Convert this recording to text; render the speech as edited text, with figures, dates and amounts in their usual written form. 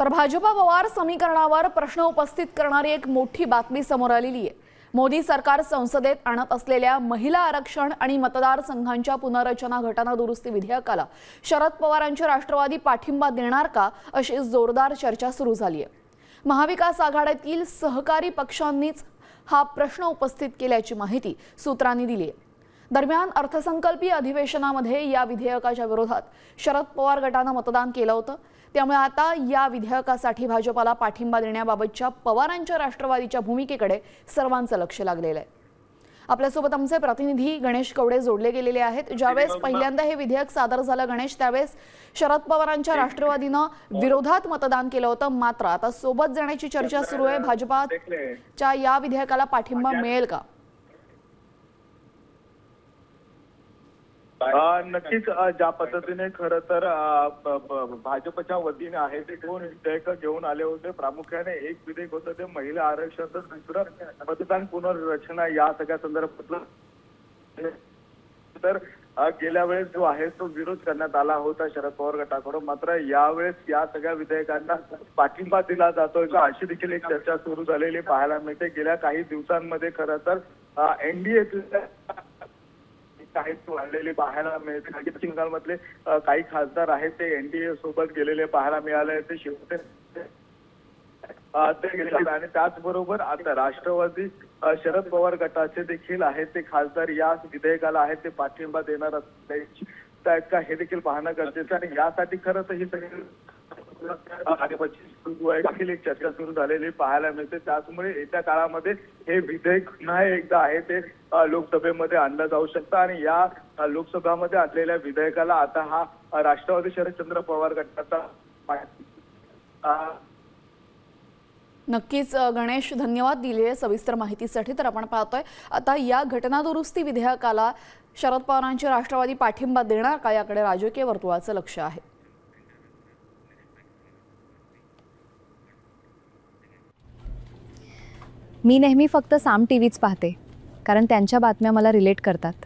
तर भाजपा पवार समीकरणावर प्रश्न उपस्थित करणारी एक मोठी बातमी समोर आलेली आहे। मोदी सरकार संसदेत आणत असलेल्या महिला आरक्षण आणि मतदारसंघांच्या पुनर्रचना घटना दुरुस्ती विधेयकाला शरद पवारांचे राष्ट्रवादी पाठिंबा देणार का अशी जोरदार चर्चा सुरू झाली आहे। महाविकास आघाडीतील सहकारी पक्षांनीच हा प्रश्न उपस्थित केल्याची माहिती सूत्रांनी दिली आहे। दरम्यान अर्थसंकल्पीय अधिवेशनामध्ये या विधेयकाच्या विरोधात शरद पवार गटाने मतदान केलं होतं। त्यामुळे आता या विधेयकासाठी भाजपला पाठिंबा देण्याबाबतच्या पवारांच्या राष्ट्रवादीच्या भूमिकेकडे सर्वांचं लक्ष लागलेलं आहे। आपल्यासोबत आमचे प्रतिनिधी गणेश कवडे जोडले गेलेले आहेत। ज्यावेळेस पहिल्यांदा हे विधेयक सादर झालं गणेश, त्यावेळेस शरद पवारांच्या राष्ट्रवादीनं विरोधात मतदान केलं होतं। मात्र आता सोबत जाण्याची चर्चा सुरू आहे। भाजपाच्या या विधेयकाला पाठिंबा मिळेल का? नक्कीच ज्या पद्धतीने खरं तर भाजपच्या वतीने आहे ते दोन विधेयक घेऊन आले होते। प्रामुख्याने एक विधेयक होतं ते महिला आरक्षण, तर दुसरं मतदान पुनर्रचना या सगळ्या संदर्भातलं। तर गेल्या वेळेस जो आहे तो विरोध करण्यात आला होता शरद पवार गटाकडून, मात्र यावेळेस या सगळ्या विधेयकांना पाठिंबा दिला जातोय का अशी देखील एक चर्चा सुरू झालेली पाहायला मिळते। गेल्या काही दिवसांमध्ये खरं तर एनडीए काही वाढलेले पाहायला मिळते। पश्चिम बंगालमधले काही खासदार आहेत ते एनडीए सोबत गेलेले पाहायला मिळाले। ते शिवसेना गेले आणि त्याचबरोबर आता राष्ट्रवादी शरद पवार गटाचे देखील आहेत ते खासदार या विधेयकाला आहेत ते पाठिंबा देणार असल्याची का हे देखील पाहणं गरजेचं आणि यासाठी खरं तर ही सगळी देखील एक चर्चा सुरू झालेली पाहायला मिळते। त्याचमुळे येत्या काळामध्ये हे विधेयक पुन्हा एकदा आहे ते लोकसभेमध्ये आणलं जाऊ शकतं आणि या लोकसभेमध्ये आणलेल्या विधेयकाला आता हा राष्ट्रवादी शरदचंद्र पवार गटाचा नक्कीच गणेश, धन्यवाद दिलेल्या सविस्तर माहितीसाठी। तर आपण पाहतोय आता या घटना दुरुस्ती विधेयकाला शरद पवारांचे राष्ट्रवादी पाठिंबा देणार का याकडे राजकीय वर्तुळाचं लक्ष आहे। मी नेहमी फक्त साम टीव्हीच पाहते, कारण त्यांच्या बातम्या मला रिलेट करतात।